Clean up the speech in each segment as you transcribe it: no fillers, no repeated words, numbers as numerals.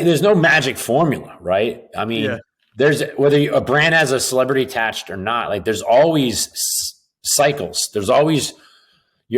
there's no magic formula, right? I mean, there's whether a brand has a celebrity attached or not, like there's always cycles. There's always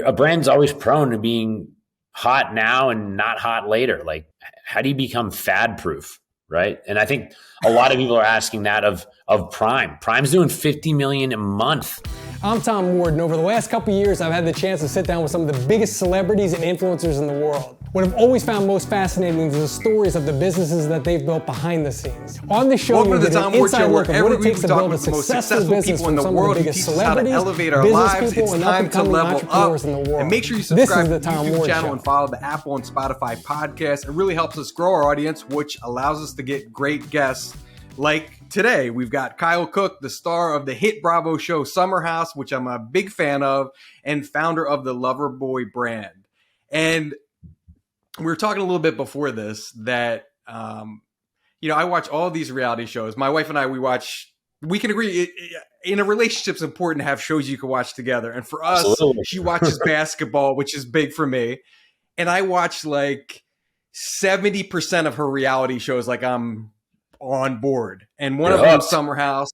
a brand's always prone to being hot now and not hot later. Like, how do you become fad proof, right? And I think a lot of people are asking that of Prime. Prime's doing 50 million a month. I'm Tom Ward, and over the last couple of years, I've had the chance to sit down with some of the biggest celebrities and influencers in the world. What I've always found most fascinating is the stories of the businesses that they've built behind the scenes. On the show, you'll get an inside look of what it takes to build a successful business from some of the biggest celebrities, business people, and up-and-coming entrepreneurs in the world. And make sure you subscribe to the YouTube channel and follow the Apple and Spotify podcast. It really helps us grow our audience, which allows us to get great guests. Like today, we've got Kyle Cooke, the star of the hit Bravo show Summer House, which I'm a big fan of, and founder of the Loverboy brand. And we were talking a little bit before this that, I watch all these reality shows. My wife and I, we can agree in a relationship, it's important to have shows you can watch together. And for us, absolutely. She watches basketball, which is big for me. And I watch like 70% of her reality shows like I'm on board. And one of them, Summer House.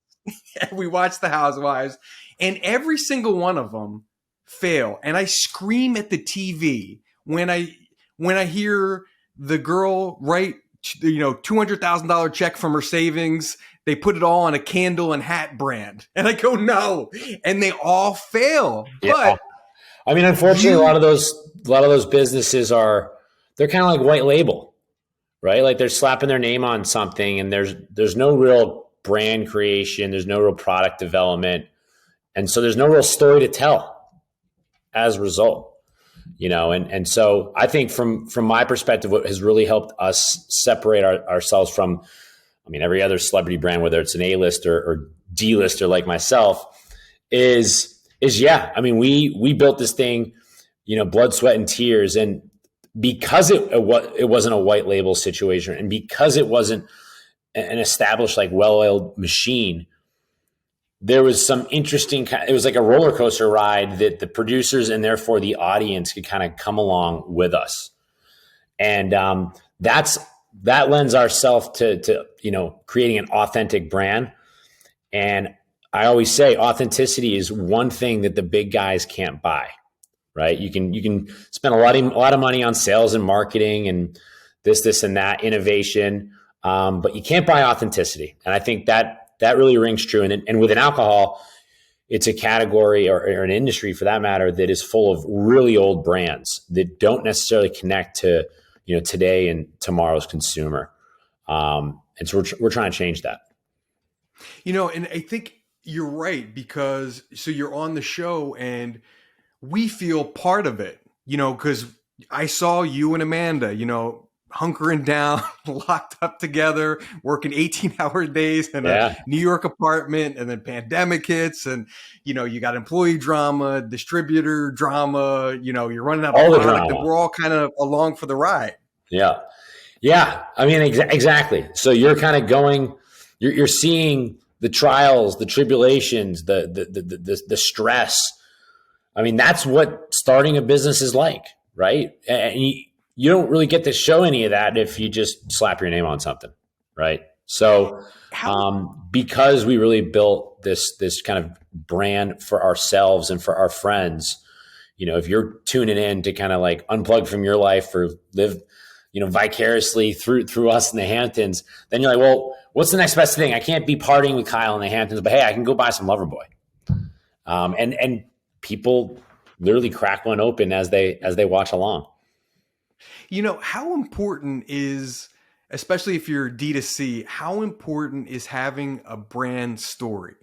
We watch the Housewives. And every single one of them fail. And I scream at the TV when I hear the girl write, $200,000 check from her savings. They put it all on a candle and hat brand. And I go, no. And they all fail. Yeah. But I mean, unfortunately, a lot of those businesses they're kind of like white label, right? Like they're slapping their name on something and there's no real brand creation. There's no real product development. And so there's no real story to tell as a result. And so I think from my perspective, what has really helped us separate ourselves from, every other celebrity brand, whether it's an A-lister or D-lister like myself, is we built this thing, blood, sweat, and tears. And because it wasn't a white label situation, and because it wasn't an established, like well-oiled machine, there was some interesting, it was like a roller coaster ride that the producers and therefore the audience could kind of come along with us. And that lends ourselves to creating an authentic brand. And I always say authenticity is one thing that the big guys can't buy, right? You can spend a lot of money on sales and marketing and this and that innovation, but you can't buy authenticity. And I think that really rings true. And within alcohol, it's a category or an industry for that matter that is full of really old brands that don't necessarily connect to, today and tomorrow's consumer. And so we're trying to change that. And I think you're right because so you're on the show and we feel part of it, because I saw you and Amanda, hunkering down, locked up together, working 18-hour days in a New York apartment, and then pandemic hits, and you got employee drama, distributor drama, you're running out of product, and we're all kind of along for the ride. Yeah. I mean, exactly. So you're kind of going, you're seeing the trials, the tribulations, the stress. I mean, that's what starting a business is like, right? And you don't really get to show any of that if you just slap your name on something, right? So because we really built this kind of brand for ourselves and for our friends, if you're tuning in to kind of like unplug from your life or live, vicariously through us in the Hamptons, then you're like, well, what's the next best thing? I can't be partying with Kyle in the Hamptons, but hey, I can go buy some Loverboy. And people literally crack one open as they watch along. How important is, especially if you're D2C, how important is having a brand story?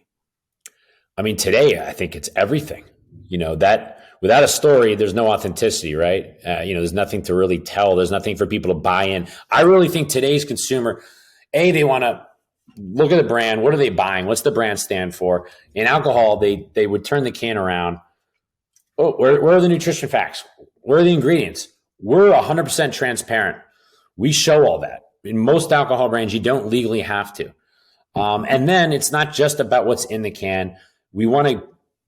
I mean, today, I think it's everything. That without a story, there's no authenticity, right? There's nothing to really tell. There's nothing for people to buy in. I really think today's consumer, they want to look at the brand. What are they buying? What's the brand stand for? In alcohol, they would turn the can around. Oh, where are the nutrition facts? Where are the ingredients? We're 100% transparent. We show all that. In most alcohol brands, you don't legally have to. And then it's not just about what's in the can.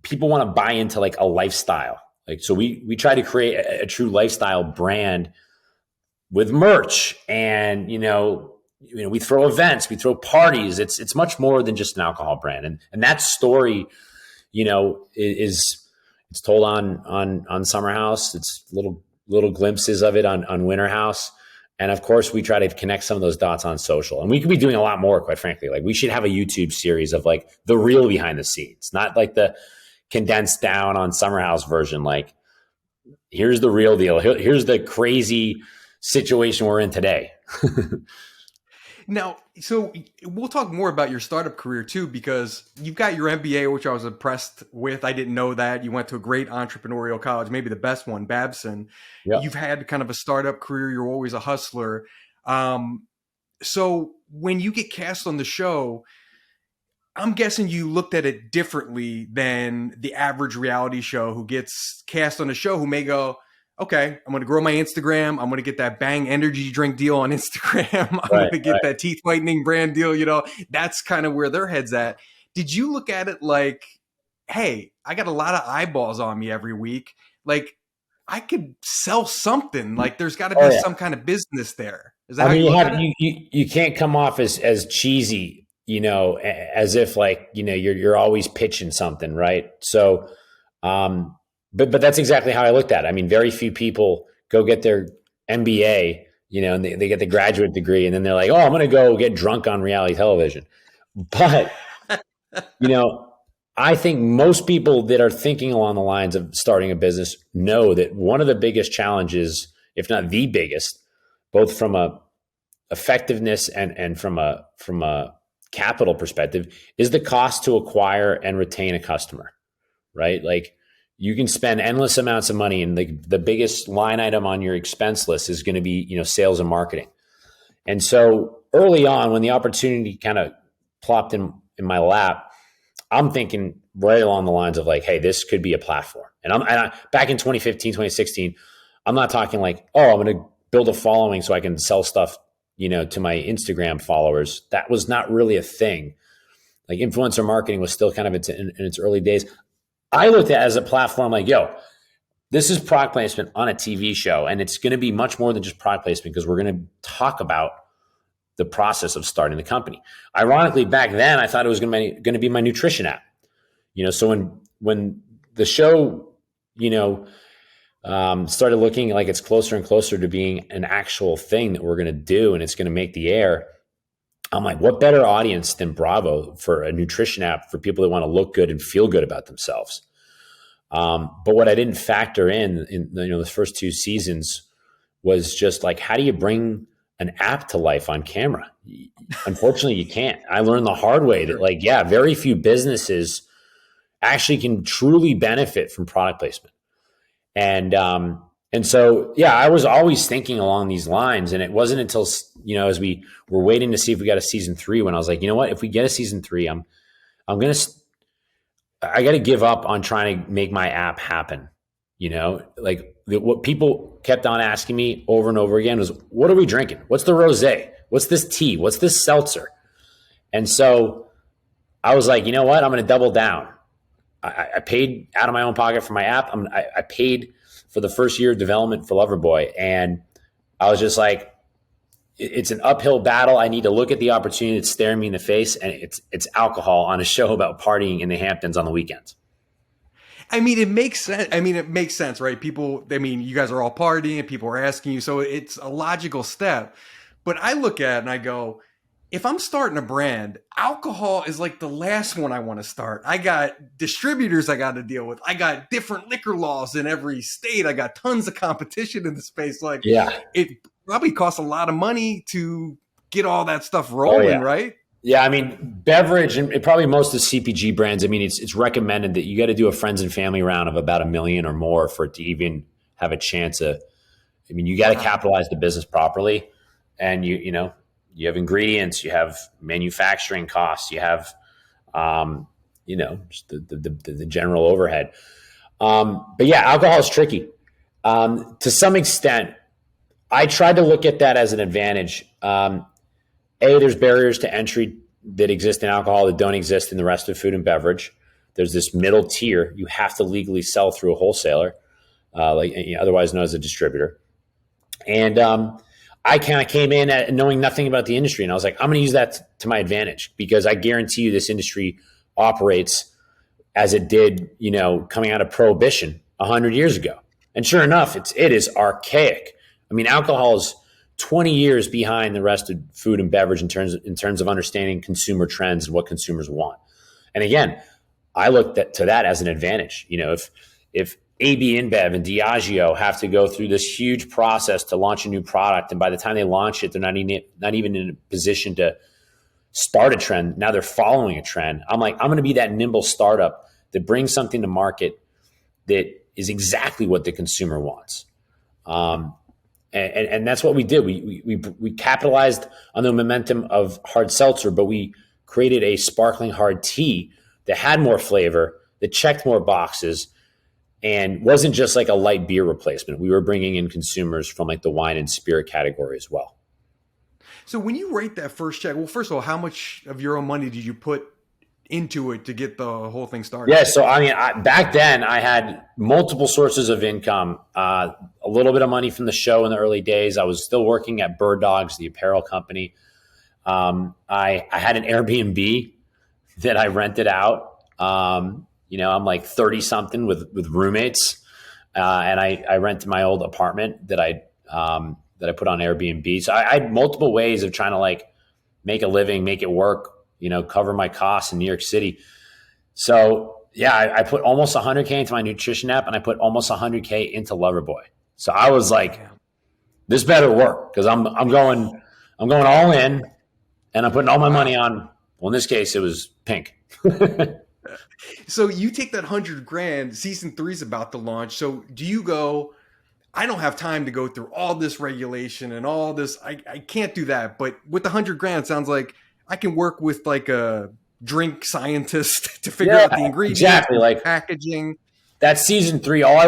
People want to buy into like a lifestyle. So we try to create a true lifestyle brand with merch, and we throw events, we throw parties. It's much more than just an alcohol brand, and that story, is it's told on Summer House. It's little glimpses of it on Winter House. And of course, we try to connect some of those dots on social. And we could be doing a lot more, quite frankly. Like, we should have a YouTube series of like the real behind the scenes, not like the condensed down on Summer House version. Like, here's the real deal. Here's the crazy situation we're in today. Now, so we'll talk more about your startup career too, because you've got your MBA, which I was impressed with. I didn't know that. You went to a great entrepreneurial college, maybe the best one, Babson. Yep. You've had kind of a startup career. You're always a hustler. So when you get cast on the show, I'm guessing you looked at it differently than the average reality show who gets cast on a show, who may go, okay, I'm going to grow my Instagram. I'm going to get that Bang energy drink deal on Instagram. I'm going to get that teeth whitening brand deal. That's kind of where their head's at. Did you look at it like, hey, I got a lot of eyeballs on me every week. Like, I could sell something. Like, there's got to be some kind of business there. Is that you can't come off as cheesy, as if like, you're always pitching something. Right. So, But that's exactly how I looked at it. I mean, very few people go get their MBA, and they get the graduate degree, and then they're like, oh, I'm going to go get drunk on reality television. But, I think most people that are thinking along the lines of starting a business know that one of the biggest challenges, if not the biggest, both from a effectiveness and from a capital perspective, is the cost to acquire and retain a customer, right? Like, you can spend endless amounts of money, and the biggest line item on your expense list is going to be, sales and marketing. And so early on, when the opportunity kind of plopped in my lap, I'm thinking right along the lines of like, hey, this could be a platform. And I back in 2015, 2016, I'm not talking like, oh, I'm going to build a following so I can sell stuff, to my Instagram followers. That was not really a thing. Like, influencer marketing was still kind of in its early days. I looked at it as a platform like, yo, this is product placement on a TV show, and it's going to be much more than just product placement, because we're going to talk about the process of starting the company. Ironically, back then, I thought it was going to be my nutrition app. So when the show, started looking like it's closer and closer to being an actual thing that we're going to do, and it's going to make the air, I'm like, what better audience than Bravo for a nutrition app for people that want to look good and feel good about themselves? But what I didn't factor in the first 2 seasons was just like, how do you bring an app to life on camera? Unfortunately, you can't. I learned the hard way that very few businesses actually can truly benefit from product placement. And so, I was always thinking along these lines, and it wasn't until, as we were waiting to see if we got a season 3, when I was like, you know what, if we get a season 3, I got to give up on trying to make my app happen. What people kept on asking me over and over again was, what are we drinking? What's the rosé? What's this tea? What's this seltzer? And so I was like, you know what, I'm going to double down. I paid out of my own pocket for my app. I paid for the first year of development for Loverboy. And I was just like, it's an uphill battle. I need to look at the opportunity that's staring me in the face, and it's alcohol on a show about partying in the Hamptons on the weekends. I mean, it makes sense. Right? People, you guys are all partying and people are asking you. So it's a logical step. But I look at it and I go, if I'm starting a brand, alcohol is like the last one I want to start. I got distributors I got to deal with. I got different liquor laws in every state. I got tons of competition in the space. Like, it probably costs a lot of money to get all that stuff rolling, right? Yeah, I mean, beverage and probably most of the CPG brands, I mean, it's recommended that you got to do a friends and family round of about $1 million or more for it to even have a chance of, you got to capitalize the business properly. And you have ingredients, you have manufacturing costs, you have, just the general overhead. But alcohol is tricky. To some extent, I tried to look at that as an advantage. There's barriers to entry that exist in alcohol that don't exist in the rest of food and beverage. There's this middle tier. You have to legally sell through a wholesaler, otherwise known as a distributor. And I kind of came in at knowing nothing about the industry, and I was like, I'm going to use that to my advantage, because I guarantee you this industry operates as it did, coming out of Prohibition 100 years ago. And sure enough, it is archaic. I mean, alcohol is 20 years behind the rest of food and beverage in terms of understanding consumer trends and what consumers want. And again, I looked to that as an advantage. If AB InBev and Diageo have to go through this huge process to launch a new product, and by the time they launch it, they're not even in a position to start a trend. Now they're following a trend. I'm like, I'm going to be that nimble startup that brings something to market that is exactly what the consumer wants. And that's what we did. We capitalized on the momentum of hard seltzer, but we created a sparkling hard tea that had more flavor, that checked more boxes, and wasn't just like a light beer replacement. We were bringing in consumers from like the wine and spirit category as well. So when you write that first check, well, first of all, how much of your own money did you put into it to get the whole thing started? Yeah, so I mean, back then I had multiple sources of income. A little bit of money from the show in the early days. I was still working at Bird Dogs, the apparel company. I had an Airbnb that I rented out. I'm like 30 something with roommates. And I rented my old apartment that I put on Airbnb. So I had multiple ways of trying to like make a living, make it work, cover my costs in New York City. So yeah, I put almost 100K into my nutrition app, and I put almost 100K into Loverboy. So I was like, this better work, because I'm going all in, and I'm putting all my money on, well, in this case, it was pink. So you take that $100,000, season 3 is about to launch. So do you go, I don't have time to go through all this regulation and all this. I can't do that. But with the $100,000, it sounds like I can work with like a drink scientist to figure out the ingredients, exactly, like packaging. That season 3, all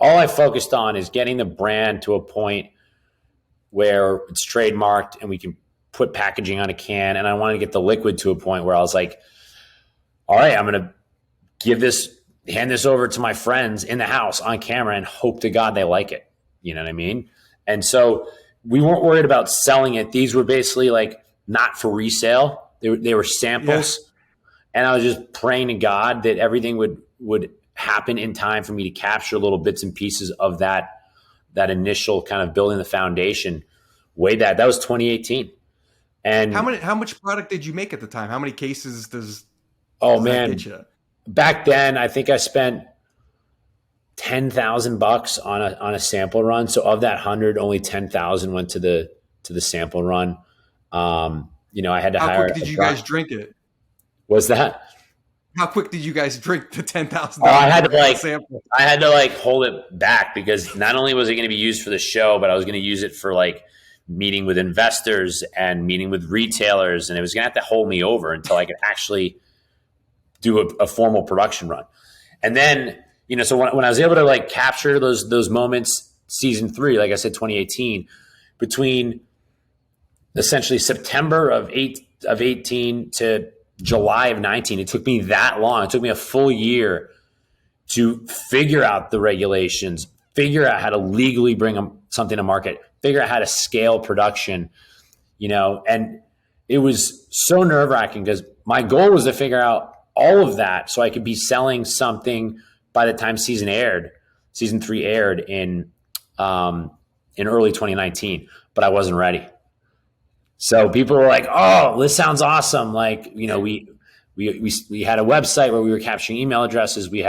I focused on is getting the brand to a point where it's trademarked and we can put packaging on a can. And I wanted to get the liquid to a point where I was like, all right, I'm going to hand this over to my friends in the house on camera and hope to God they like it. You know what I mean? And so we weren't worried about selling it. These were basically like not for resale. They were samples. Yeah. And I was just praying to God that everything would happen in time for me to capture little bits and pieces of that initial kind of building the foundation. That was 2018. And how much product did you make at the time? How many cases does man, that get you? Back then, I think I spent $10,000 on a sample run. So of that 100, only 10,000 went to the sample run. I had to hire. How quick did you guys drink it? What's that? How quick did you guys drink the $10,000? I had to hold it back, because not only was it going to be used for the show, but I was going to use it for like meeting with investors and meeting with retailers, and it was going to have to hold me over until I could actually do a formal production run. And then, so when I was able to like capture those moments, season 3, like I said, 2018, between essentially September of 18 to July of 19, it took me that long. It took me a full year to figure out the regulations, figure out how to legally bring something to market, figure out how to scale production, and it was so nerve-wracking, because my goal was to figure out all of that so I could be selling something by the time season 3 aired in early 2019, but I wasn't ready. So people were like, "Oh, this sounds awesome!" Like, we had a website where we were capturing email addresses. We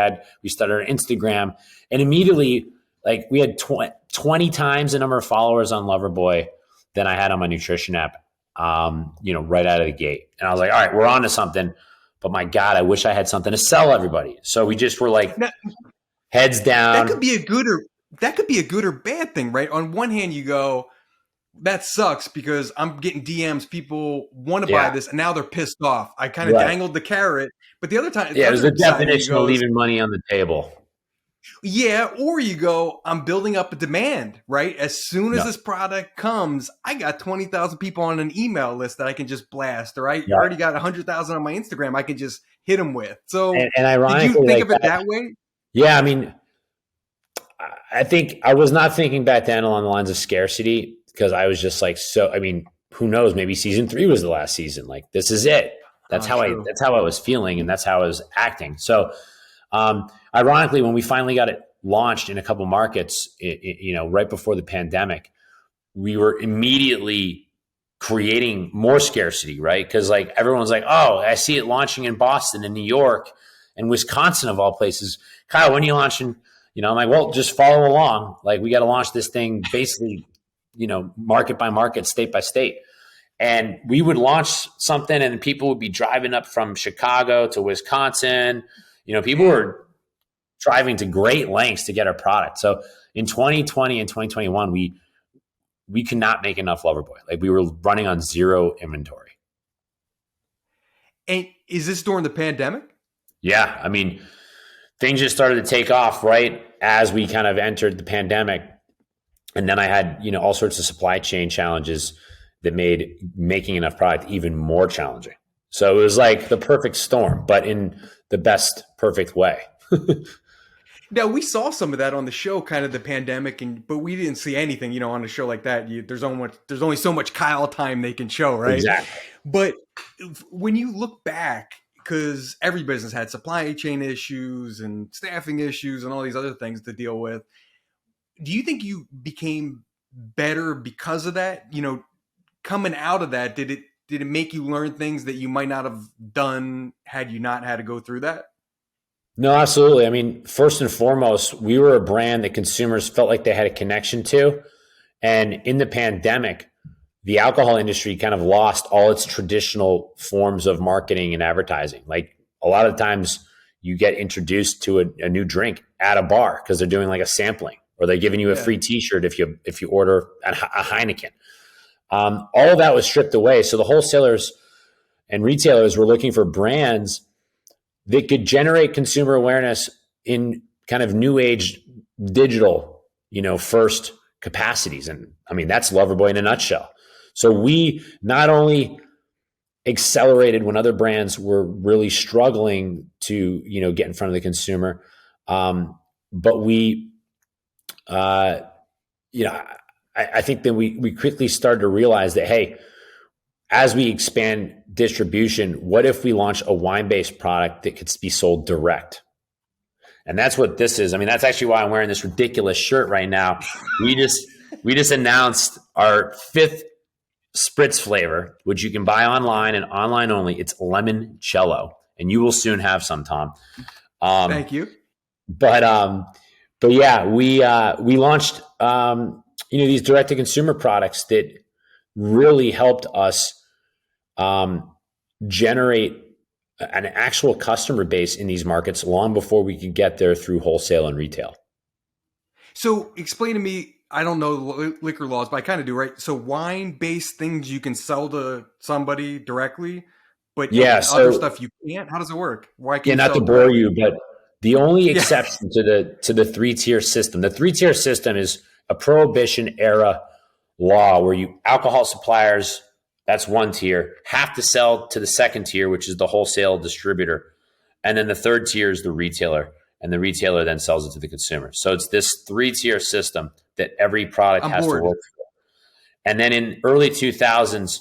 started on Instagram, and immediately, like, we had 20 times the number of followers on Loverboy than I had on my nutrition app. Right out of the gate, and I was like, "All right, we're on to something." But my God, I wish I had something to sell everybody. So we just were like, heads down. That could be a good or bad thing, right? On one hand, you go, that sucks, because I'm getting DMs. People want to buy this, and now they're pissed off. I kind of dangled the carrot. But the other time, there's the definition of leaving money on the table. Yeah, or you go, I'm building up a demand, right? As soon as this product comes, I got 20,000 people on an email list that I can just blast, or I already got 100,000 on my Instagram I can just hit them with. So and ironically, did you think of it that way? Yeah, I mean, I think I was not thinking back then along the lines of scarcity. because I was just like, so, I mean, who knows, maybe season 3 was the last season. Like, this is it. That's how I was feeling. And that's how I was acting. So, ironically, when we finally got it launched in a couple markets, right before the pandemic, we were immediately creating more scarcity, right? Because like everyone's like, oh, I see it launching in Boston and New York and Wisconsin of all places. Kyle, when are you launching? I'm like, well, just follow along. Like, we got to launch this thing basically, market by market, state by state. And we would launch something and people would be driving up from Chicago to Wisconsin. People were driving to great lengths to get our product. So in 2020 and 2021, we could not make enough Loverboy. Like, we were running on zero inventory. And is this during the pandemic? Yeah. I mean, things just started to take off right as we kind of entered the pandemic. And then I had, all sorts of supply chain challenges that made making enough product even more challenging. So it was like the perfect storm, but in the best perfect way. Now, we saw some of that on the show, kind of the pandemic, but we didn't see anything, on a show like that. There's only so much Kyle time they can show, right? Exactly. But when you look back, because every business had supply chain issues and staffing issues and all these other things to deal with, do you think you became better because of that? Coming out of that, did it make you learn things that you might not have done had you not had to go through that? No, absolutely. I mean, first and foremost, we were a brand that consumers felt like they had a connection to. And in the pandemic, the alcohol industry kind of lost all its traditional forms of marketing and advertising. Like, a lot of times you get introduced to a new drink at a bar because they're doing like a sampling, or they're giving you a free t-shirt if you order a Heineken. All of that was stripped away. So the wholesalers and retailers were looking for brands that could generate consumer awareness in kind of new age digital, first capacities. And I mean, that's Loverboy in a nutshell. So we not only accelerated when other brands were really struggling to, get in front of the consumer, but we, I think that we quickly started to realize that, hey, as we expand distribution, what if we launch a wine-based product that could be sold direct? And that's what this is. I mean, that's actually why I'm wearing this ridiculous shirt right now. We just announced our 5th spritz flavor, which you can buy online and online only. It's limoncello, and you will soon have some, Tom. Thank you. But yeah, we launched these direct-to-consumer products that really helped us generate an actual customer base in these markets long before we could get there through wholesale and retail. So explain to me, I don't know liquor laws, but I kind of do, right? So wine-based things you can sell to somebody directly, but other stuff you can't? How does it work? Why can't not to bore you, but the only exception to the 3-tier system, the 3-tier system is a prohibition era law where alcohol suppliers, that's 1 tier, have to sell to the 2nd tier, which is the wholesale distributor. And then the 3rd tier is the retailer, and the retailer then sells it to the consumer. So it's this 3-tier system that every product has to work for. And then in early 2000s,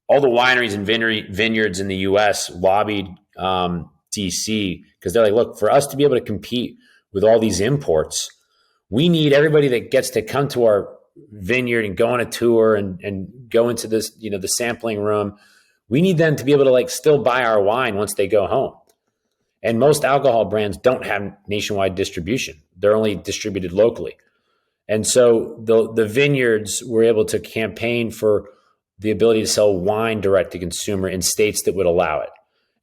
all the wineries and vineyards in the US lobbied DC because they're like, look, for us to be able to compete with all these imports, we need everybody that gets to come to our vineyard and go on a tour and go into this, the sampling room. We need them to be able to still buy our wine once they go home. And most alcohol brands don't have nationwide distribution. They're only distributed locally. And so the vineyards were able to campaign for the ability to sell wine direct to consumer in states that would allow it.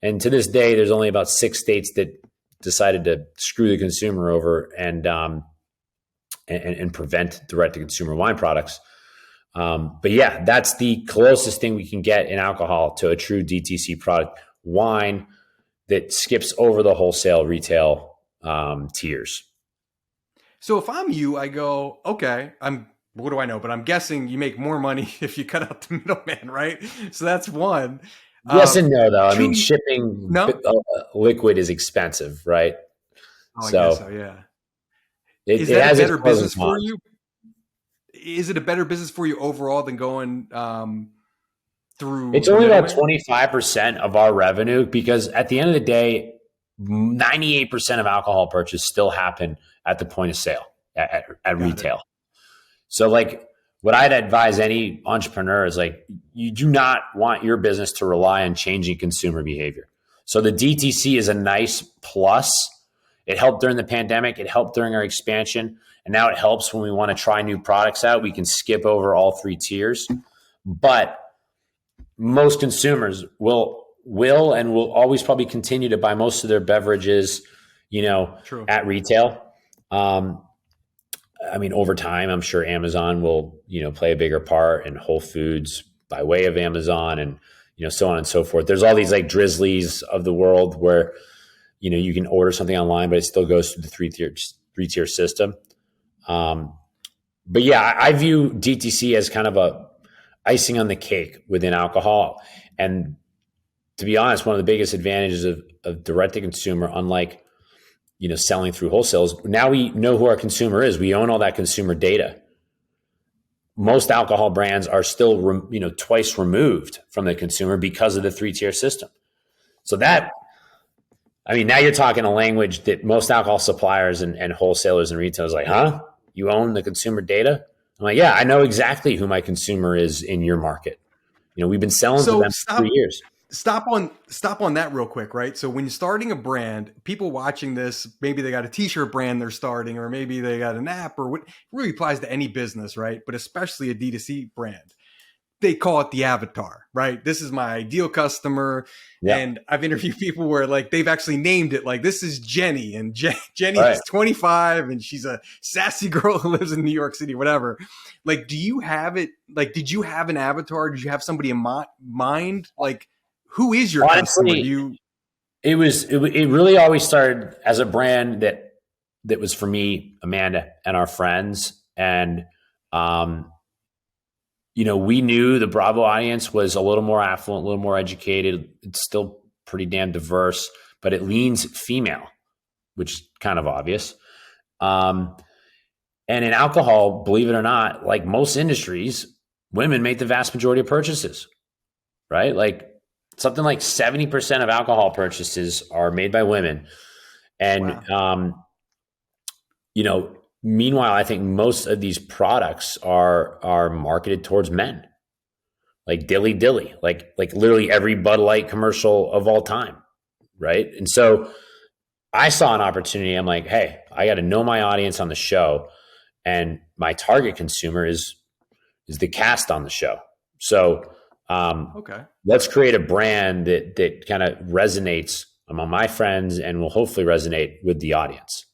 And to this day, there's only about 6 states that decided to screw the consumer over and prevent direct-to-consumer wine products. But yeah, that's the closest thing we can get in alcohol to a true DTC product, wine that skips over the wholesale retail tiers. So if I'm you, I go, okay, what do I know? But I'm guessing you make more money if you cut out the middleman, right? So that's one. Yes and no, though. I mean, shipping liquid is expensive, right? Oh, I guess so, yeah. Is that a better business for you? is it a better business for you overall than going through? It's only about 25% of our revenue, because at the end of the day, 98% of alcohol purchase still happen at the point of sale at retail. So like what I'd advise any entrepreneur is like, you do not want your business to rely on changing consumer behavior. So the DTC is a nice plus. It helped during the pandemic. It helped during our expansion. And now it helps when we want to try new products out. We can skip over all 3 tiers. But most consumers will always probably continue to buy most of their beverages, True. At retail. I mean, over time, I'm sure Amazon will, play a bigger part, and Whole Foods by way of Amazon, and, so on and so forth. There's all these like Drizzlies of the world where, you can order something online, but it still goes through the three-tier system. But yeah, I view DTC as kind of a icing on the cake within alcohol. And to be honest, one of the biggest advantages of direct to consumer, unlike, selling through wholesales, now we know who our consumer is. We own all that consumer data. Most alcohol brands are still, twice removed from the consumer because of the 3-tier system. So now you're talking a language that most alcohol suppliers and wholesalers and retailers are like, huh? You own the consumer data? I'm like, yeah, I know exactly who my consumer is in your market. We've been selling to them for 3 years. Stop on that real quick, right? So when you're starting a brand, people watching this, maybe they got a t-shirt brand they're starting, or maybe they got an app, or what really applies to any business, right? But especially a D2C brand. They call it the avatar, right? This is my ideal customer. Yeah. And I've interviewed people where like they've actually named it, like this is Jenny, and Jenny is 25 and she's a sassy girl who lives in New York City, whatever. Like, do you have it? Like, did you have an avatar? Did you have somebody in mind? Like, who is your customer? It really always started as a brand that was for me, Amanda, and our friends. And, we knew the Bravo audience was a little more affluent, a little more educated. It's still pretty damn diverse, but it leans female, which is kind of obvious. And in alcohol, believe it or not, like most industries, women make the vast majority of purchases, right? Like something like 70% of alcohol purchases are made by women. And, wow. Meanwhile, I think most of these products are marketed towards men, like Dilly Dilly, like literally every Bud Light commercial of all time, right? And so I saw an opportunity. I'm like, hey, I got to know my audience on the show, and my target consumer is the cast on the show. So let's create a brand that kind of resonates among my friends and will hopefully resonate with the audience.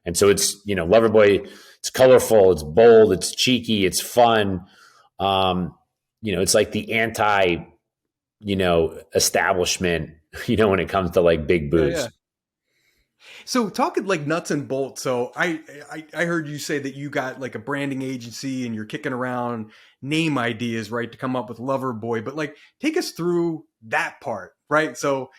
And so it's, Loverboy, it's colorful, it's bold, it's cheeky, it's fun. It's like the anti, establishment, when it comes to like big booze. Yeah. So talking like nuts and bolts. So I heard you say that you got like a branding agency and you're kicking around name ideas, right, to come up with Loverboy. But like, take us through that part, right? So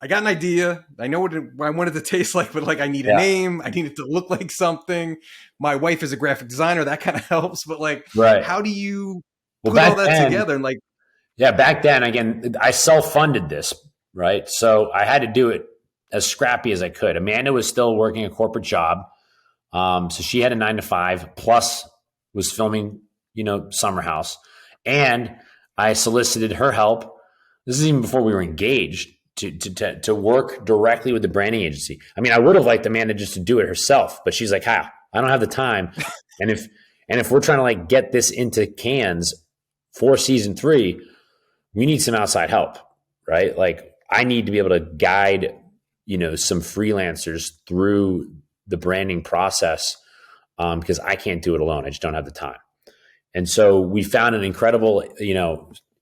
I got an idea. I know what I want it to taste like, but like I need a name. I need it to look like something. My wife is a graphic designer. That kind of helps. But like, how do you put all that together? And like, back then, again, I self-funded this, right? So I had to do it as scrappy as I could. Amanda was still working a corporate job. So she had a 9-to-5 plus was filming, Summer House. And I solicited her help. This is even before we were engaged. To work directly with the branding agency. I mean, I would have liked Amanda just to do it herself, but she's like, Kyle, I don't have the time. and if we're trying to like get this into cans for season 3, we need some outside help, right? Like I need to be able to guide, some freelancers through the branding process because I can't do it alone. I just don't have the time. And so we found an incredible,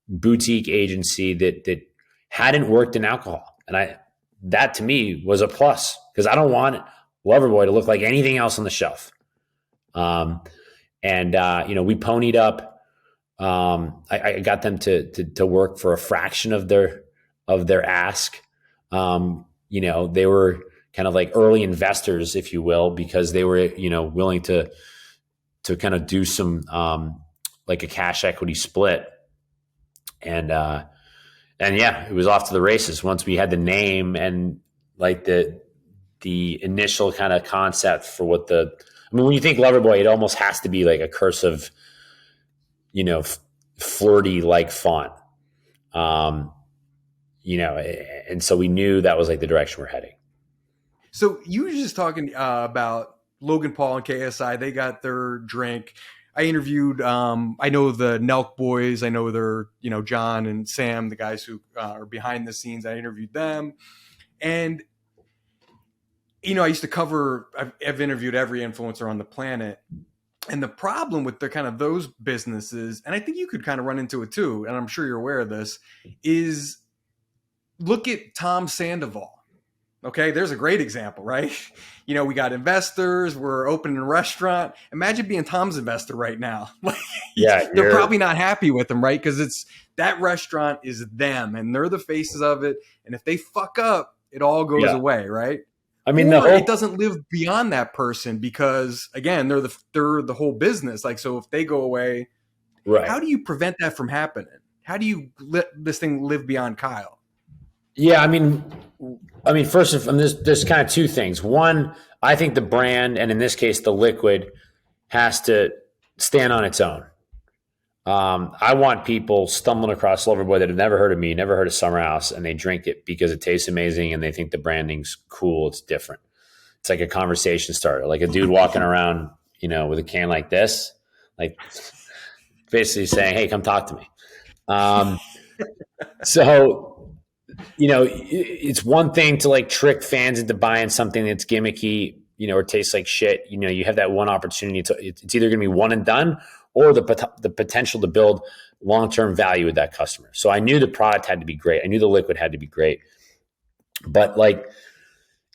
boutique agency that hadn't worked in alcohol. And that to me was a plus because I don't want Loverboy to look like anything else on the shelf. We ponied up. I got them to work for a fraction of their ask. They were kind of like early investors, if you will, because they were, willing to kind of do some like a cash equity split. And yeah, it was off to the races once we had the name and like the initial kind of concept for what when you think Loverboy, it almost has to be like a cursive, flirty like font. And so we knew that was like the direction we're heading. So you were just talking about Logan Paul and KSI. They got their drink. I interviewed, I know the Nelk boys. I know they're, John and Sam, the guys who are behind the scenes. I interviewed them. And, I used to cover, I've interviewed every influencer on the planet. And the problem with the kind of those businesses, and I think you could kind of run into it too, and I'm sure you're aware of this, is look at Tom Sandoval. Okay, there's a great example, right? We got investors, we're opening a restaurant. Imagine being Tom's investor right now. Yeah, they're probably not happy with him, right? Because that restaurant is them and they're the faces of it. And if they fuck up, it all goes away, right? I mean, it doesn't live beyond that person because, again, they're the whole business. Like, so if they go away, right? How do you prevent that from happening? How do you let this thing live beyond Kyle? Yeah, I mean, first of all, there's kind of two things. One, I think the brand, and in this case, the liquid, has to stand on its own. I want people stumbling across Loverboy that have never heard of me, never heard of Summer House, and they drink it because it tastes amazing and they think the branding's cool. It's different. It's like a conversation starter, like a dude walking around, with a can like this, like basically saying, "Hey, come talk to me." So. It's one thing to like trick fans into buying something that's gimmicky, or tastes like shit. You have that one opportunity. It's either going to be one and done or the potential to build long-term value with that customer. So I knew the product had to be great. I knew the liquid had to be great. But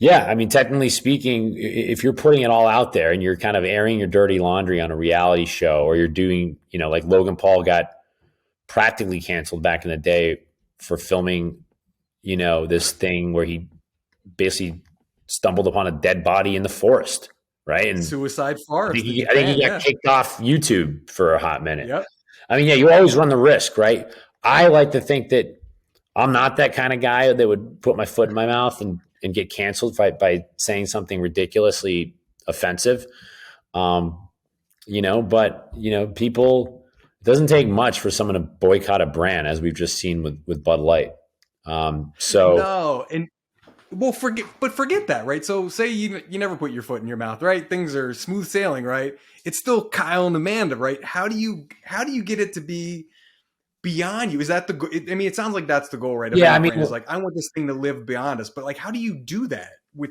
technically speaking, if you're putting it all out there and you're kind of airing your dirty laundry on a reality show, or you're doing, like Logan Paul got practically canceled back in the day for filming this thing where he basically stumbled upon a dead body in the forest, right? And suicide forest. I think he got kicked off YouTube for a hot minute. Yep. I mean, you always run the risk, right? I like to think that I'm not that kind of guy that would put my foot in my mouth and get canceled by saying something ridiculously offensive. People, it doesn't take much for someone to boycott a brand, as we've just seen with Bud Light. Forget that, right? So say you never put your foot in your mouth, right? Things are smooth sailing, right? It's still Kyle and Amanda, right? How do you get it to be beyond you? Is that it sounds like that's the goal, right? Yeah, it's like, I want this thing to live beyond us, but like, how do you do that with?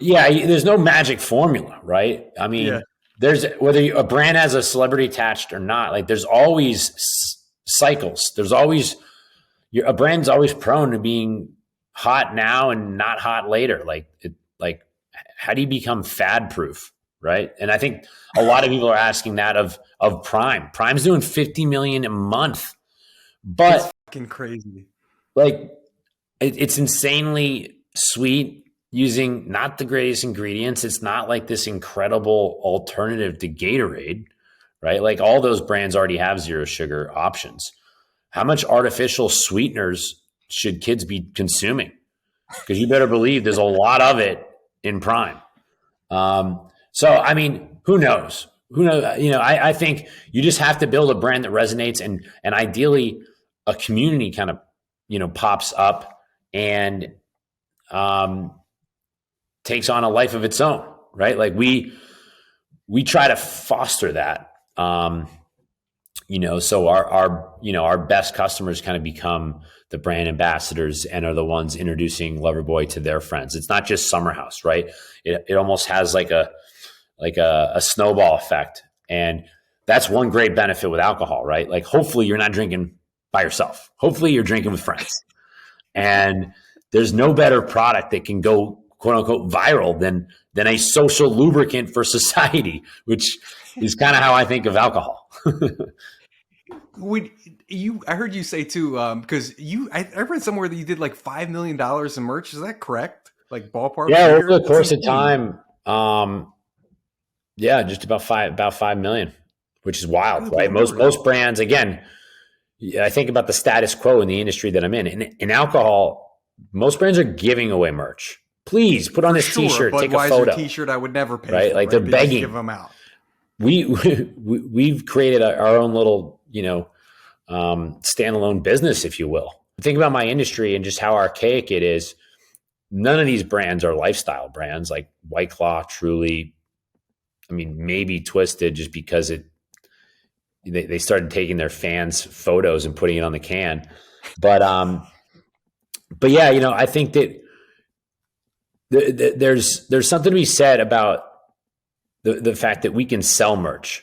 Yeah, there's no magic formula, right? I mean, there's whether a brand has a celebrity attached or not, like there's always cycles. There's always a brand's always prone to being hot now and not hot later. Like how do you become fad proof, right? And I think a lot of people are asking that of Prime. Prime's doing 50 million a month, but it's fucking crazy. Like it's insanely sweet, using not the greatest ingredients. It's not like this incredible alternative to Gatorade, right? Like all those brands already have zero sugar options. How much artificial sweeteners should kids be consuming? Because you better believe there's a lot of it in Prime. So, I mean, who knows? I think you just have to build a brand that resonates and ideally a community kind of, pops up and takes on a life of its own, right? Like we try to foster that. So our best customers kind of become the brand ambassadors and are the ones introducing Loverboy to their friends. It's not just Summer House, right? It almost has like a snowball effect. And that's one great benefit with alcohol, right? Like hopefully you're not drinking by yourself. Hopefully you're drinking with friends. And there's no better product that can go quote unquote viral than a social lubricant for society, which is kind of how I think of alcohol. I heard you say too, because I read somewhere that you did like $5 million in merch. Is that correct? Like ballpark? Yeah, over the course of time, Yeah, just about 5 million, which is wild, Good right? Lord. Most brands, again, I think about the status quo in the industry that I'm in. In alcohol, most brands are giving away merch. Please put on this T-shirt, take a photo. T-shirt I would never pay right? for. Like they're They begging. just give them out. We've created our own little, standalone business, if you will. Think about my industry and just how archaic it is. None of these brands are lifestyle brands like White Claw, Truly. I mean, maybe Twisted, just because they started taking their fans' photos and putting it on the can. But yeah, I think that there's something to be said about the fact that we can sell merch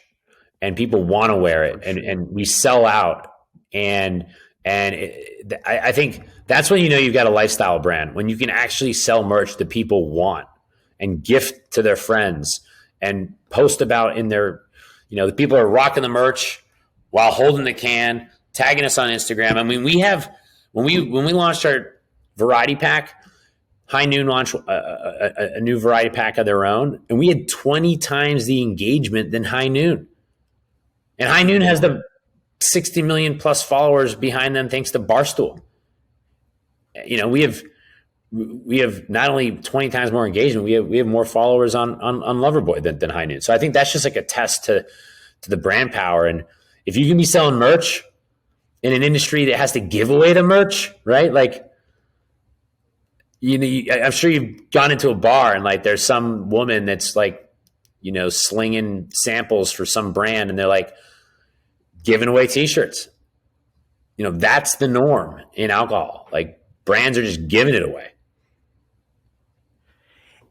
and people want to wear it, and we sell out. And I think that's when you've got a lifestyle brand, when you can actually sell merch that people want and gift to their friends and post about in their, the people are rocking the merch while holding the can, tagging us on Instagram. I mean, when we launched our variety pack, High Noon launched a new variety pack of their own, and we had 20 times the engagement than High Noon. And High Noon has the 60 million plus followers behind them thanks to Barstool. We have not only 20 times more engagement, we have more followers on Loverboy than High Noon. So I think that's just like a test to the brand power. And if you can be selling merch in an industry that has to give away the merch, right? Like, I'm sure you've gone into a bar and like there's some woman that's like, slinging samples for some brand, and they're like giving away T-shirts. That's the norm in alcohol. Like brands are just giving it away.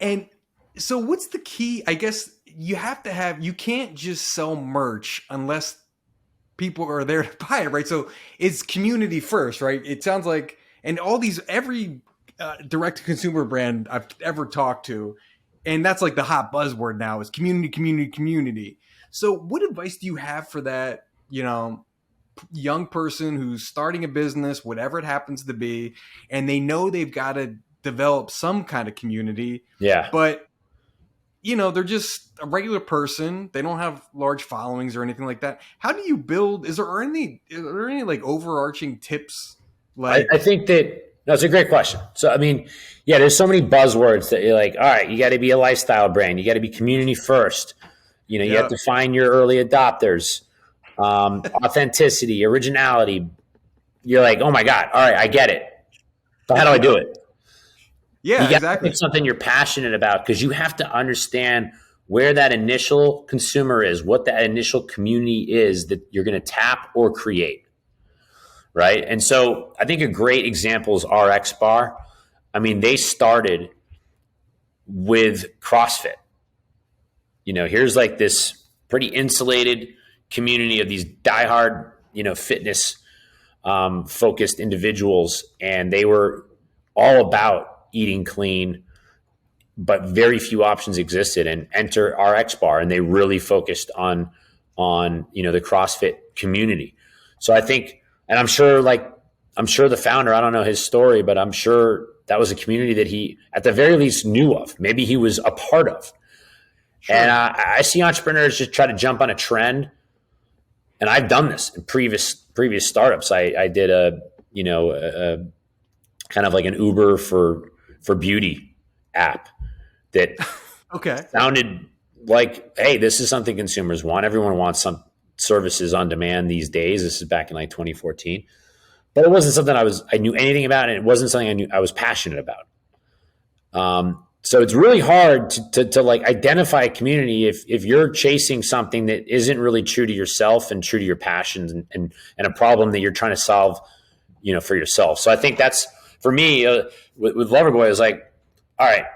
And so what's the key? I guess you can't just sell merch unless people are there to buy it, right? So it's community first, right? It sounds like, and every direct-to-consumer brand I've ever talked to, and that's like the hot buzzword now, is community, community, community. So what advice do you have for that, young person who's starting a business, whatever it happens to be, and they know they've got to develop some kind of community. Yeah. But, they're just a regular person. They don't have large followings or anything like that. How do you build? Is there any like overarching tips? Like, I think that's a great question. So, I mean, yeah, there's so many buzzwords that you're like, all right, you got to be a lifestyle brand. You got to be community first. You have to find your early adopters, authenticity, originality. You're like, oh my God, all right, I get it. But how do I do it? Yeah, exactly. It's something you're passionate about, because you have to understand where that initial consumer is, what that initial community is that you're going to tap or create. Right. And so I think a great example is RX Bar. I mean, they started with CrossFit. Here's like this pretty insulated community of these diehard, fitness focused individuals. And they were all about eating clean, but very few options existed. And enter RX Bar, and they really focused on the CrossFit community. So I think, and I'm sure the founder, I don't know his story, but I'm sure that was a community that he, at the very least, knew of. Maybe he was a part of. Sure. And I see entrepreneurs just try to jump on a trend. And I've done this in previous startups. I did a kind of like an Uber for beauty app that sounded like, hey, this is something consumers want. Everyone wants some services on demand these days. This is back in like 2014, but it wasn't something I knew anything about, and it wasn't something I was passionate about. So it's really hard to like identify a community if you're chasing something that isn't really true to yourself and true to your passions and a problem that you're trying to solve, for yourself. So I think that's, for me, with Loverboy, is like, all right,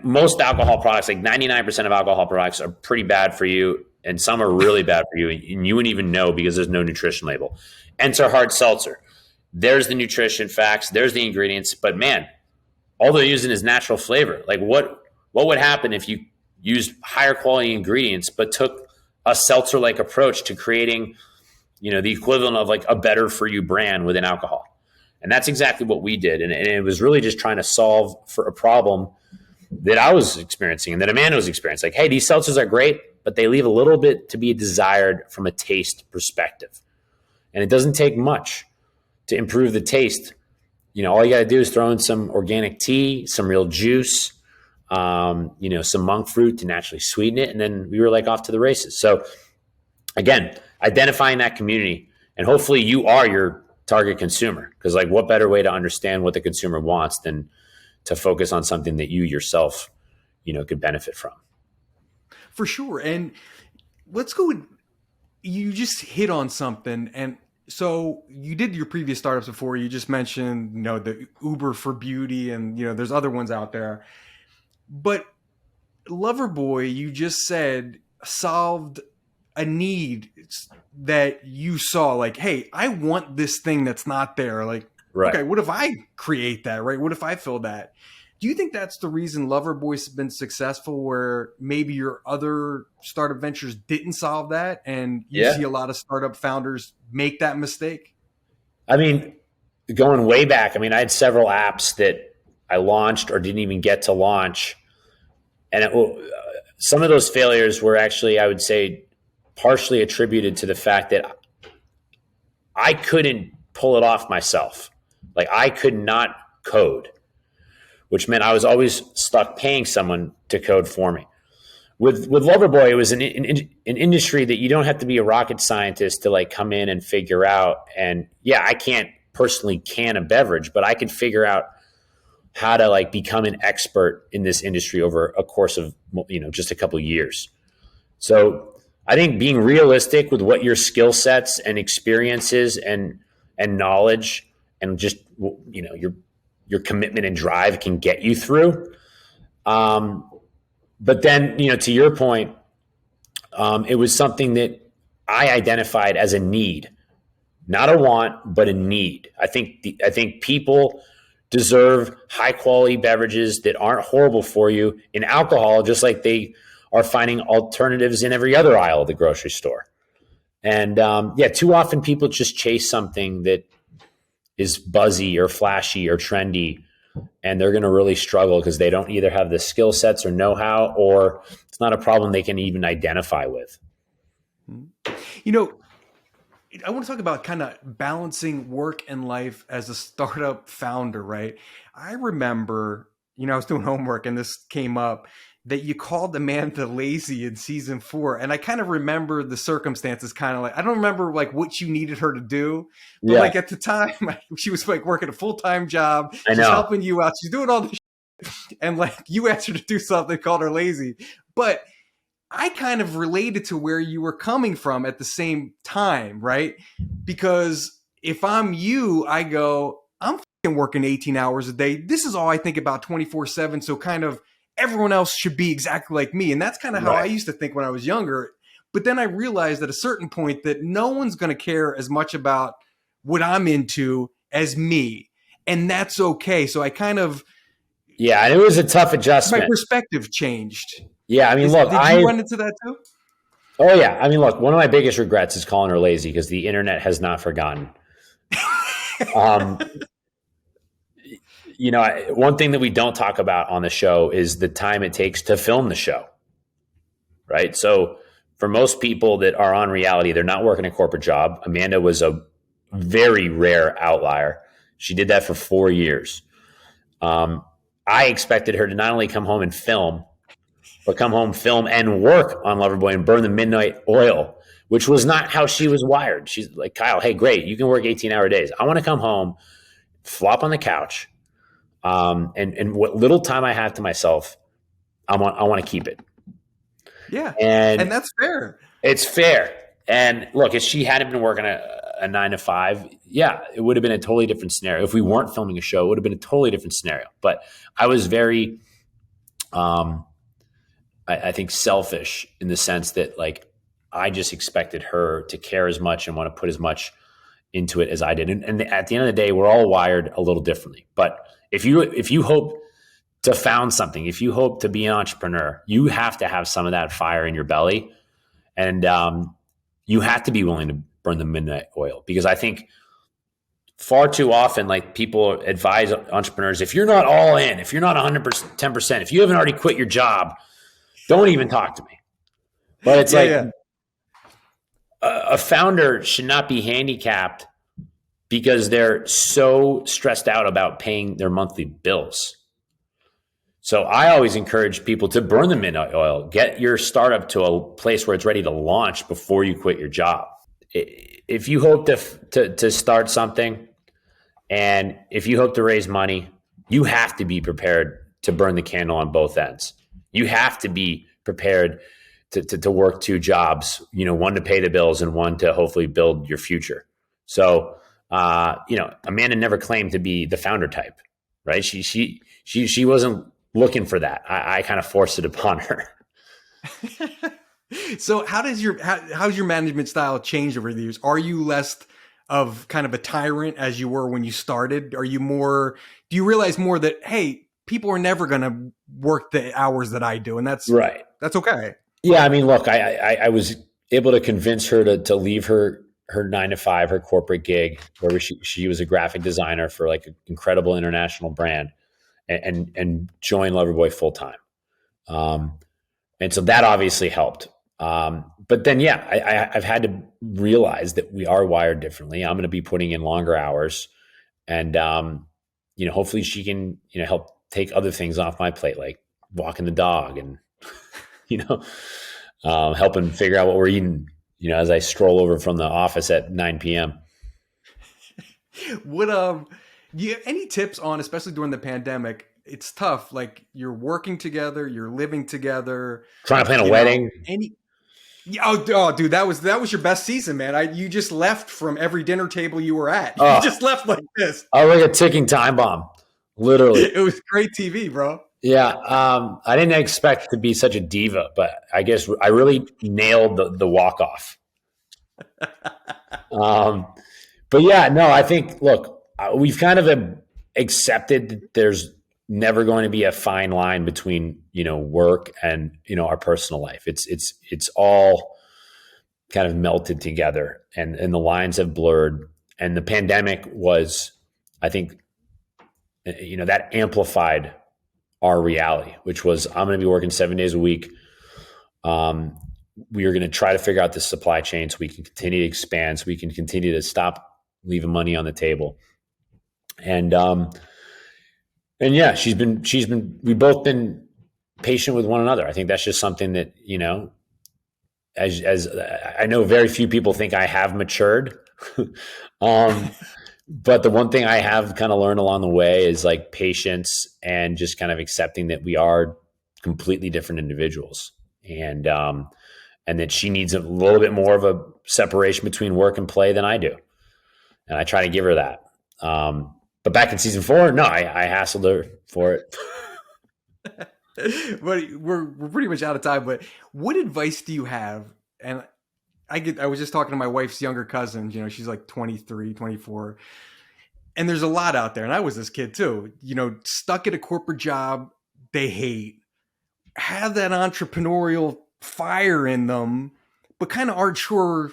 most alcohol products, like 99% of alcohol products, are pretty bad for you. And some are really bad for you, and you wouldn't even know because there's no nutrition label. Enter hard seltzer. There's the nutrition facts. There's the ingredients. But man, all they're using is natural flavor. Like what would happen if you used higher quality ingredients but took a seltzer-like approach to creating, the equivalent of like a better for you brand within alcohol? And that's exactly what we did. And it was really just trying to solve for a problem that I was experiencing and that Amanda was experiencing. Like, hey, these seltzers are great, but they leave a little bit to be desired from a taste perspective. And it doesn't take much to improve the taste. All you got to do is throw in some organic tea, some real juice, some monk fruit to naturally sweeten it. And then we were like off to the races. So again, identifying that community, and hopefully you are your target consumer, because like what better way to understand what the consumer wants than to focus on something that you yourself, could benefit from. For sure. And let's go with, you just hit on something. And so you did your previous startups before. You just mentioned, the Uber for beauty, and, there's other ones out there. But Loverboy, you just said, solved a need that you saw. Like, hey, I want this thing that's not there. Like, right. Okay, what if I create that, right? What if I fill that? Do you think that's the reason Loverboy's been successful, where maybe your other startup ventures didn't solve that, and you see a lot of startup founders make that mistake? I mean, going way back, I had several apps that I launched or didn't even get to launch. And some of those failures were actually, I would say, partially attributed to the fact that I couldn't pull it off myself. Like, I could not code, which meant I was always stuck paying someone to code for me. With Loverboy, it was an industry that you don't have to be a rocket scientist to like come in and figure out. And yeah, I can't personally can a beverage, but I could figure out how to like become an expert in this industry over a course of, just a couple of years. So I think being realistic with what your skill sets and experiences and knowledge and just, your commitment and drive can get you through. But then, to your point, it was something that I identified as a need, not a want, but a need. I think people deserve high quality beverages that aren't horrible for you in alcohol, just like they are finding alternatives in every other aisle of the grocery store. And too often people just chase something that is buzzy or flashy or trendy, and they're going to really struggle because they don't either have the skill sets or know-how, or it's not a problem they can even identify with. I want to talk about kind of balancing work and life as a startup founder, right? I remember, I was doing homework and this came up, that you called Amanda lazy in season 4. And I kind of remember the circumstances, kind of like, I don't remember like what you needed her to do, but like at the time she was like working a full-time job. She's helping you out. She's doing all this shit. And like you asked her to do something, called her lazy. But I kind of related to where you were coming from at the same time, right? Because if I'm you, I go, I'm working 18 hours a day. This is all I think about 24/7. So kind of everyone else should be exactly like me. And that's kind of how I used to think when I was younger. But then I realized at a certain point that no one's going to care as much about what I'm into as me. And that's okay. So I kind of... Yeah, and it was a tough adjustment. My perspective changed. Yeah, did you run into that too? Oh, yeah. Look, one of my biggest regrets is calling her lazy, because the internet has not forgotten. One thing that we don't talk about on the show is the time it takes to film the show, right? So for most people that are on reality, they're not working a corporate job. Amanda was a very rare outlier. She did that for 4 years. I expected her to not only come home and film, but come home, film, and work on Loverboy and burn the midnight oil, which was not how she was wired. She's like, Kyle, hey, great, you can work 18-hour days. I want to come home, flop on the couch, and what little time I have to myself, I want to keep it. Yeah, and that's fair. It's fair. And look, if she hadn't been working a 9 to 5, yeah, it would have been a totally different scenario. If we weren't filming a show, it would have been a totally different scenario. But I was very, I think, selfish in the sense that like I just expected her to care as much and want to put as much into it as I did. And at the end of the day, we're all wired a little differently. But if you hope to found something, if you hope to be an entrepreneur, you have to have some of that fire in your belly, and you have to be willing to burn the midnight oil. Because I think far too often, like people advise entrepreneurs, if you're not all in, if you're not 100%, 10%, if you haven't already quit your job, don't even talk to me. But it's a founder should not be handicapped because they're so stressed out about paying their monthly bills. So I always encourage people to burn the midnight oil, get your startup to a place where it's ready to launch before you quit your job. If you hope to start something and if you hope to raise money, you have to be prepared to burn the candle on both ends. You have to be prepared to work two jobs, one to pay the bills and one to hopefully build your future. So, Amanda never claimed to be the founder type, right? She wasn't looking for that. I kind of forced it upon her. So how's your management style changed over the years? Are you less of kind of a tyrant as you were when you started? Do you realize more that, hey, people are never going to work the hours that I do, and that's right. That's okay. Yeah. I mean, look, I was able to convince her to leave her 9-to-5, her corporate gig, where she was a graphic designer for like an incredible international brand, and join Loverboy full time. And so that obviously helped. But then, I've had to realize that we are wired differently. I'm going to be putting in longer hours, and hopefully she can help take other things off my plate, like walking the dog and helping figure out what we're eating. As I stroll over from the office at 9 p.m. What do you have any tips on, especially during the pandemic? It's tough. Like, you're working together, you're living together, trying to plan a wedding. Oh, dude, that was your best season, man. You just left from every dinner table you were at. You just left like this. I was like a ticking time bomb, literally. It was great TV, bro. Yeah, I didn't expect to be such a diva, but I guess I really nailed the walk off. But yeah, no, I think, look, we've kind of accepted that there's never going to be a fine line between, work and, our personal life. It's all kind of melted together, and the lines have blurred. And the pandemic was, I think, that amplified our reality, which was, I'm going to be working 7 days a week. We are going to try to figure out the supply chain so we can continue to expand, so we can continue to stop leaving money on the table. And yeah, we've both been patient with one another. I think that's just something that, as I know very few people think I have matured. But the one thing I have kind of learned along the way is like patience and just kind of accepting that we are completely different individuals, and that she needs a little bit more of a separation between work and play than I do. And I try to give her that. But back in season 4, no, I hassled her for it. But we're pretty much out of time, but what advice do you have? And I was just talking to my wife's younger cousin, she's like 23, 24. And there's a lot out there. And I was this kid too, stuck at a corporate job they hate, have that entrepreneurial fire in them, but kind of aren't sure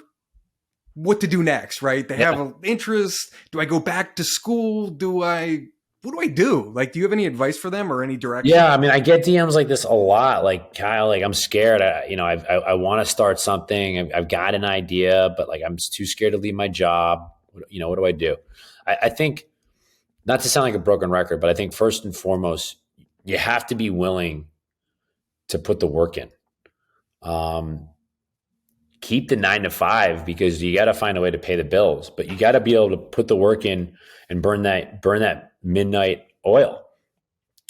what to do next, right? They have an interest. Do I go back to school? What do I do? Like, do you have any advice for them or any direction? Yeah. I mean, I get DMs like this a lot. Like, Kyle, like, I'm scared. I want to start something. I've got an idea, but like, I'm too scared to leave my job. What do I do? I think, not to sound like a broken record, but I think first and foremost, you have to be willing to put the work in. Keep the 9-to-5 because you got to find a way to pay the bills, but you got to be able to put the work in and burn that midnight oil.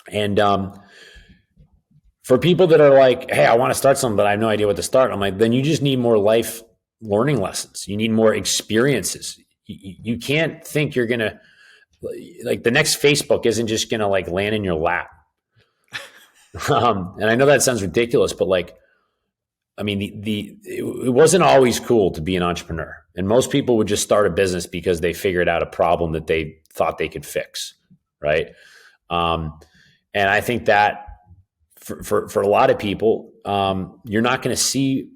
And for people that are like, hey, I want to start something, but I have no idea what to start, I'm like, then you just need more life learning lessons. You need more experiences. You can't think you're going to, like, the next Facebook isn't just going to like land in your lap. And I know that sounds ridiculous, but like, I mean, it wasn't always cool to be an entrepreneur, and most people would just start a business because they figured out a problem that they thought they could fix, right? And I think that for a lot of people, you're not going to see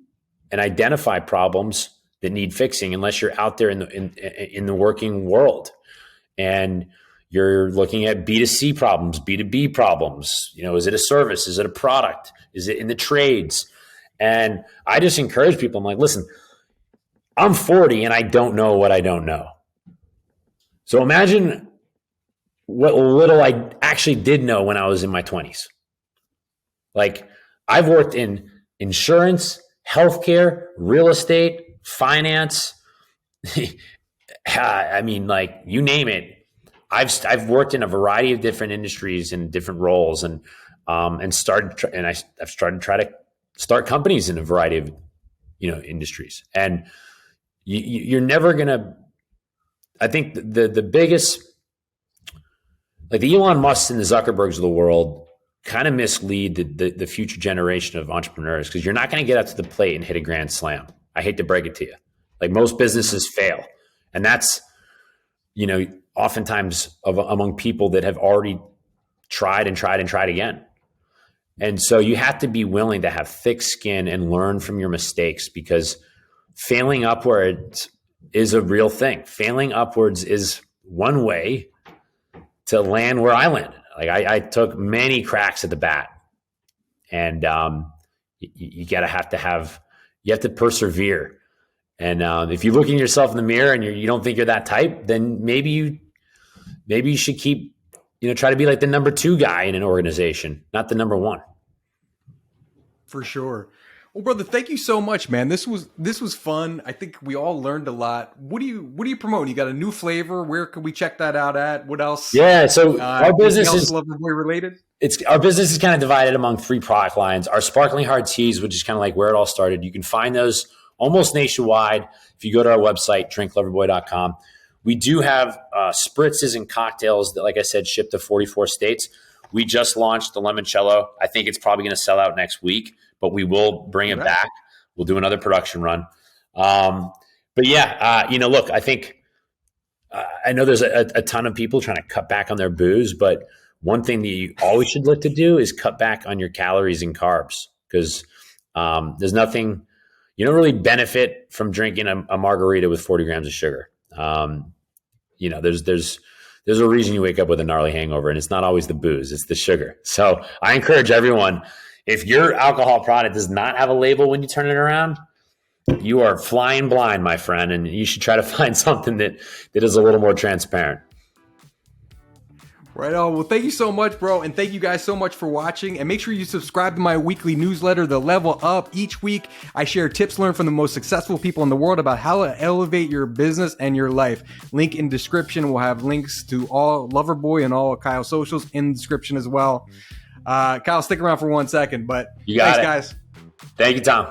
and identify problems that need fixing unless you're out there in the working world. and you're looking at B2C problems, B2B problems. Is it a service? Is it a product? Is it in the trades? And I just encourage people. I'm like, listen, I'm 40 and I don't know what I don't know. So imagine what little I actually did know when I was in my 20s. Like, I've worked in insurance, healthcare, real estate, finance. I mean, like, you name it. I've worked in a variety of different industries and different roles, and I've started to try to start companies in a variety of industries. And you're never gonna. I think the biggest, like the Elon Musks and the Zuckerbergs of the world, kind of mislead the future generation of entrepreneurs, because you're not going to get up to the plate and hit a grand slam. I hate to break it to you. Like, most businesses fail, and that's oftentimes among people that have already tried and tried and tried again. And so you have to be willing to have thick skin and learn from your mistakes, because failing upwards is a real thing. Failing upwards is one way to land where I landed. Like, I took many cracks at the bat, and you have to persevere. And if you look in yourself in the mirror and you don't think you're that type, then maybe you should keep, try to be like the number 2 guy in an organization, not the number 1. For sure. Well, brother, thank you so much, man. This was fun. I think we all learned a lot. What do you promote? You got a new flavor? Where can we check that out at? What else? Yeah, so our business is Loverboy related. Our business is kind of divided among 3 product lines. Our sparkling hard teas, which is kind of like where it all started. You can find those almost nationwide if you go to our website, drinkloverboy.com. We do have spritzes and cocktails that, like I said, ship to 44 states. We just launched the limoncello. I think it's probably going to sell out next week, but we will bring it back. We'll do another production run. But yeah, look, I think I know there's a ton of people trying to cut back on their booze, but one thing that you always should look to do is cut back on your calories and carbs, because there's nothing. You don't really benefit from drinking a margarita with 40 grams of sugar. There's a reason you wake up with a gnarly hangover, and it's not always the booze, it's the sugar. So I encourage everyone, if your alcohol product does not have a label when you turn it around, you are flying blind, my friend, and you should try to find something that is a little more transparent. Right on. Well, thank you so much, bro. And thank you guys so much for watching. And make sure you subscribe to my weekly newsletter, The Level Up. Each week, I share tips learned from the most successful people in the world about how to elevate your business and your life. Link in description. We'll have links to all Loverboy and all Kyle's socials in the description as well. Kyle, stick around for 1 second, but you got thanks, it. guys. Thank you, Tom.